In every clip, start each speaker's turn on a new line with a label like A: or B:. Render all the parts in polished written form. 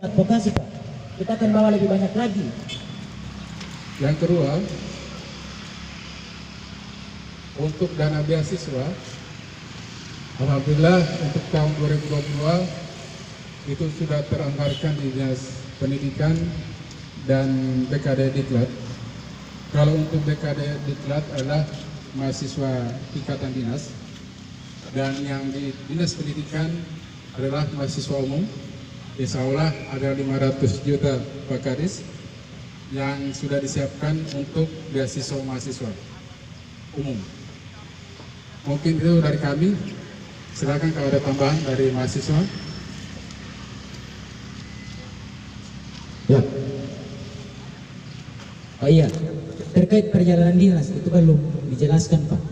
A: advokasi Pak. Kita akan bawa lebih banyak lagi.
B: Yang kedua, untuk dana beasiswa, alhamdulillah untuk tahun 2022 itu sudah teranggarkan di Dinas Pendidikan dan BKD Diklat. Kalau untuk BKD Diklat adalah mahasiswa tingkatan dinas, dan yang di Dinas Pendidikan adalah mahasiswa umum. Insya Allah ada 500 juta Pak Kadis yang sudah disiapkan untuk beasiswa mahasiswa umum. Mungkin itu dari kami. Silakan kalau ada tambahan dari mahasiswa.
A: Ya. Oh iya, terkait perjalanan dinas itu belum dijelaskan Pak.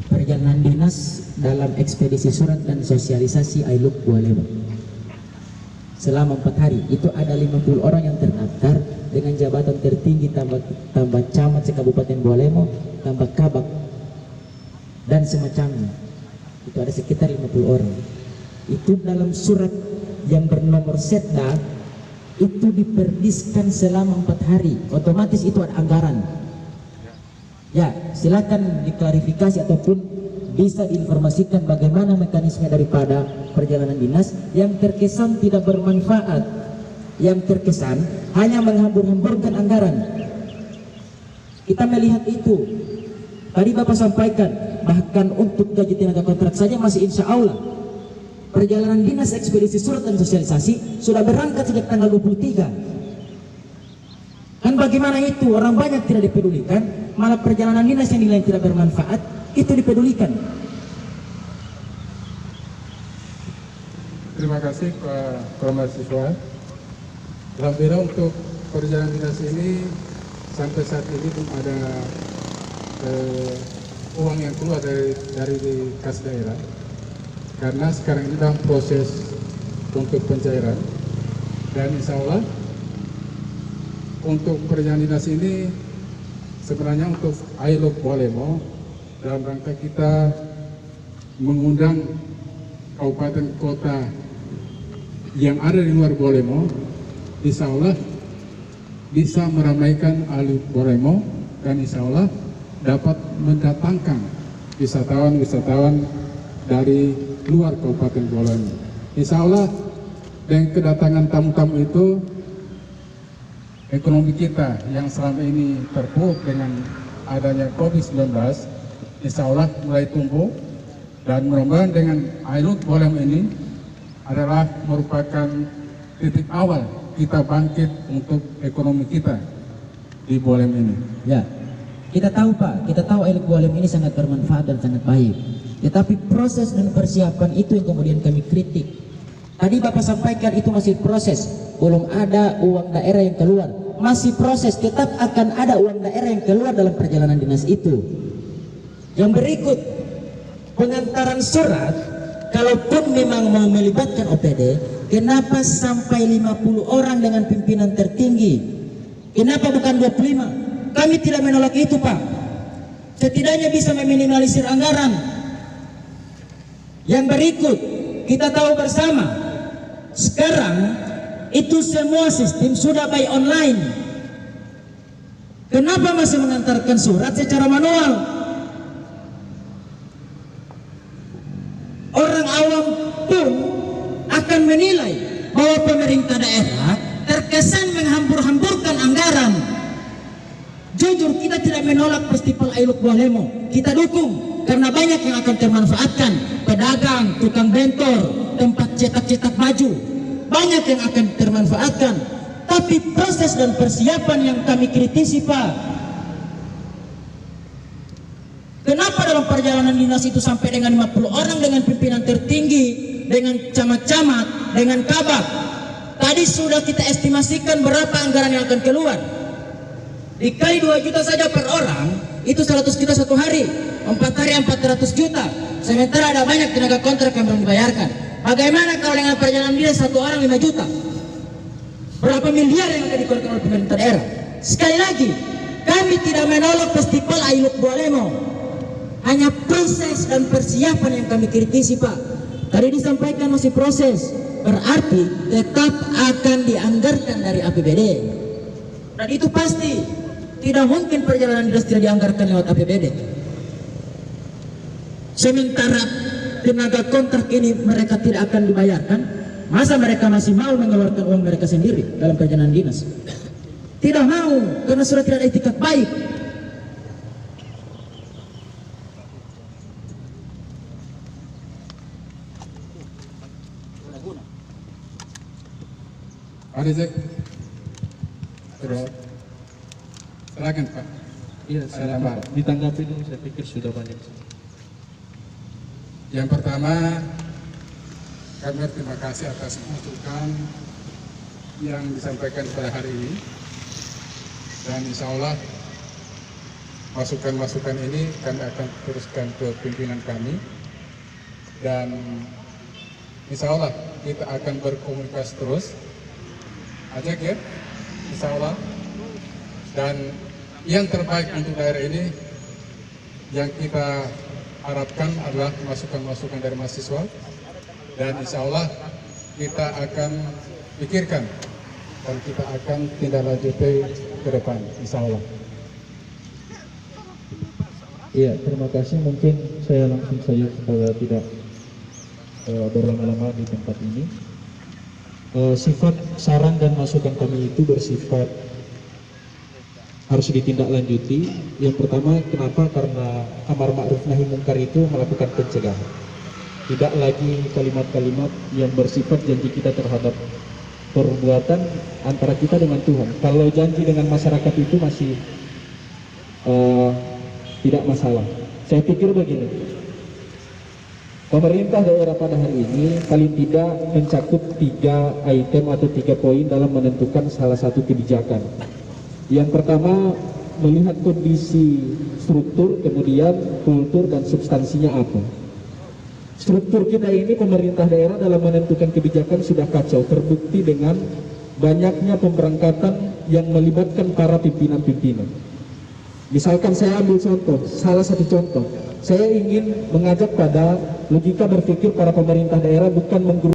A: Perjalanan dinas dalam ekspedisi surat dan sosialisasi Ailuk Bualema selama 4 hari itu ada 50 orang yang terdaftar dengan jabatan tertinggi tambah camat se-Kabupaten Bualemo, tambah kabak dan semacamnya. Itu ada sekitar 50 orang. Itu dalam surat yang bernomor setda itu diperdiskan selama 4 hari. Otomatis itu ada anggaran. Ya, silakan diklarifikasi ataupun bisa diinformasikan bagaimana mekanisme daripada perjalanan dinas yang terkesan tidak bermanfaat, yang terkesan hanya menghambur-hamburkan anggaran. Kita melihat itu. Tadi Bapak sampaikan, bahkan untuk gaji tenaga kontrak saja masih insya Allah. Perjalanan dinas ekspedisi surat dan sosialisasi sudah berangkat sejak tanggal 23. Kan bagaimana itu? Orang banyak tidak dipedulikan, malah perjalanan dinas yang dinilai tidak bermanfaat itu dipedulikan.
B: Terima kasih Pak mahasiswa. Alhamdulillah untuk perjalanan dinas ini sampai saat ini belum ada uang yang keluar dari kas daerah, karena sekarang ini dalam proses untuk pencairan, dan insya Allah untuk perjalanan dinas ini sebenarnya untuk Ailuk Bualemo dalam rangka kita mengundang kabupaten kota yang ada di luar Bualemo, insya Allah bisa meramaikan Ailuk Bualemo, dan insya Allah dapat mendatangkan wisatawan-wisatawan dari luar Kabupaten Bualemo. Insya Allah dengan kedatangan tamu-tamu itu, ekonomi kita yang selama ini terpuruk dengan adanya COVID-19, insya Allah mulai tumbuh, dan mudah-mudahan dengan Ailuk Bualemo ini adalah merupakan titik awal kita bangkit untuk ekonomi kita di Bualemo ini.
A: Ya. Kita tahu Pak, kita tahu Ailuk Bualemo ini sangat bermanfaat dan sangat baik. Tetapi proses dan persiapan itu yang kemudian kami kritik. Tadi Bapak sampaikan itu masih proses, belum ada uang daerah yang keluar. Masih proses, tetap akan ada uang daerah yang keluar dalam perjalanan dinas itu. Yang berikut, pengantaran surat, kalaupun memang mau melibatkan OPD, kenapa sampai 50 orang dengan pimpinan tertinggi? Kenapa bukan 25? Kami tidak menolak itu Pak. Setidaknya bisa meminimalisir anggaran. Yang berikut, kita tahu bersama, sekarang itu semua sistem sudah by online. Kenapa masih mengantarkan surat secara manual? Orang awam pun akan menilai bahwa pemerintah daerah terkesan menghambur-hamburkan anggaran. Jujur, kita tidak menolak festival Ailuk Bualemo. Kita dukung karena banyak yang akan termanfaatkan. Pedagang, tukang bentor, tempat cetak-cetak baju, banyak yang akan termanfaatkan. Tapi proses dan persiapan yang kami kritisi Pak. Kenapa dalam perjalanan dinas itu sampai dengan 50 orang dengan pimpinan tertinggi, dengan camat-camat, dengan kabak? Tadi sudah kita estimasikan berapa anggaran yang akan keluar. Dikali 2 juta saja per orang, itu 100 juta satu hari. 4 hari 400 juta. Sementara ada banyak tenaga kontrak yang belum dibayarkan. Bagaimana kalau dengan perjalanan dinas 1 orang 5 juta? Berapa miliar yang akan dikeluarkan oleh pemerintah daerah? Sekali lagi, kami tidak menolak festival Ailuk Bualemo. Hanya proses dan persiapan yang kami kritisi Pak. Tadi disampaikan masih proses. berarti tetap akan dianggarkan dari APBD. Dan itu pasti, tidak mungkin perjalanan dinas tidak dianggarkan lewat APBD. Sementara tenaga kontrak ini mereka tidak akan dibayarkan, masa mereka masih mau mengeluarkan uang mereka sendiri dalam perjalanan dinas? Tidak mau, karena sudah tidak ada etikat baik.
B: Pak Rizek, silakan Pak.
C: Iya, silakan Pak. Ditanggapi dulu, saya pikir sudah banyak.
B: Yang pertama, kami berterima kasih atas masukan yang disampaikan pada hari ini, dan insya Allah masukan-masukan ini kami akan teruskan ke pimpinan kami, dan insya Allah kita akan berkomunikasi terus, ajak ya, insya Allah. Dan yang terbaik untuk daerah ini yang kita harapkan adalah masukan-masukan dari mahasiswa, dan insya Allah kita akan pikirkan dan kita akan tindak lanjuti ke depan, insya Allah.
C: Iya, terima kasih. Mungkin saya langsung saja supaya tidak berlama-lama di tempat ini. Sifat saran dan masukan kami itu bersifat harus ditindaklanjuti. Yang pertama, kenapa? Karena Amar Ma'ruf Nahi Munkar itu melakukan pencegahan. Tidak lagi kalimat-kalimat yang bersifat janji kita terhadap perbuatan antara kita dengan Tuhan. Kalau janji dengan masyarakat itu masih tidak masalah. Saya pikir begini, pemerintah daerah pada hari ini paling tidak mencakup 3 item atau 3 poin dalam menentukan salah satu kebijakan. Yang pertama, melihat kondisi struktur, kemudian kultur dan substansinya apa. Struktur kita ini, pemerintah daerah dalam menentukan kebijakan sudah kacau, terbukti dengan banyaknya pemberangkatan yang melibatkan para pimpinan-pimpinan. Misalkan saya ambil contoh, salah satu contoh, saya ingin mengajak pada logika berpikir para pemerintah daerah, bukan